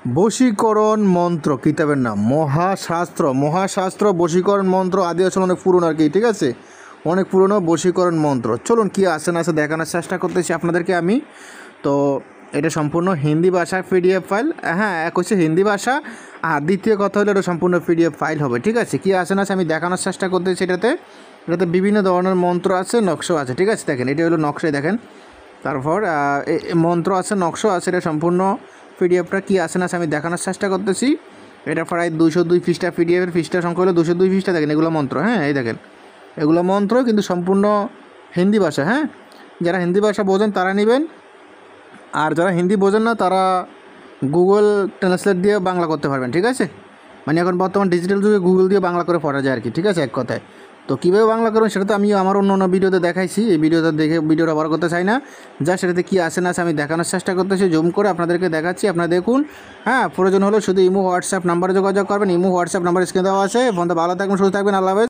বশীকরণ মন্ত্র কিতাবের নাম মহাশাস্ত্র বশীকরণ মন্ত্র আদি আসলে অনেক পুরনো আর কি, ঠিক আছে, অনেক পুরনো বশীকরণ মন্ত্র। চলুন কী আসে না আসে দেখানোর চেষ্টা করতেছি আপনাদেরকে আমি। তো এটা সম্পূর্ণ হিন্দি ভাষার পিডিএফ ফাইল, হ্যাঁ, এক হচ্ছে হিন্দি ভাষা, আর দ্বিতীয় কথা হলো এটা সম্পূর্ণ পিডিএফ ফাইল হবে, ঠিক আছে। কী আসে না আসে আমি দেখানোর চেষ্টা করতেছি। এটাতে বিভিন্ন ধরনের মন্ত্র আছে, নকশা আছে, ঠিক আছে। দেখেন এটা হলো নকশায়, দেখেন, তারপর মন্ত্র আছে, নকশা আছে। এটা সম্পূর্ণ পিডিএফটা কী আসে না আমি দেখানোর চেষ্টা করতেছি। এটা প্রায় 202 পৃষ্ঠা, পিডিএফের পৃষ্ঠা সংখ্যা হলো 202 পৃষ্ঠা। দেখেন এগুলো মন্ত্র, হ্যাঁ, এই দেখেন এগুলো মন্ত্র, কিন্তু সম্পূর্ণ হিন্দি ভাষা, হ্যাঁ। যারা হিন্দি ভাষা বোঝেন তারা নেবেন, আর যারা হিন্দি বোঝেন না তারা গুগল ট্রান্সলেট দিয়ে বাংলা করতে পারবেন, ঠিক আছে। মানে এখন বর্তমান ডিজিটাল যুগে গুগল দিয়ে বাংলা করে পড়া যায় আর কি, ঠিক আছে, এক কথায়। তো কীভাবে বাংলা করবেন সেটা তো আমি আমার অন্য ভিডিওতে দেখাইছি। এই ভিডিওটা দেখে ভিডিওটা বার করতে চাই না, যা সেটাতে কী আসে না আমি দেখানোর চেষ্টা করতেছি, জুম করে আপনাদেরকে দেখাচ্ছি, আপনারা দেখুন। হ্যাঁ, প্রয়োজন হলে শুধু ইমো হোয়াটসঅ্যাপ নাম্বারে যোগাযোগ করবেন। ইমো হোয়াটসঅ্যাপ নাম্বার স্ক্রিনে দেওয়া আছে। ফোনটা ভালো থাকবেন, সুস্থ থাকবেন, আল্লাহ হাফেজ।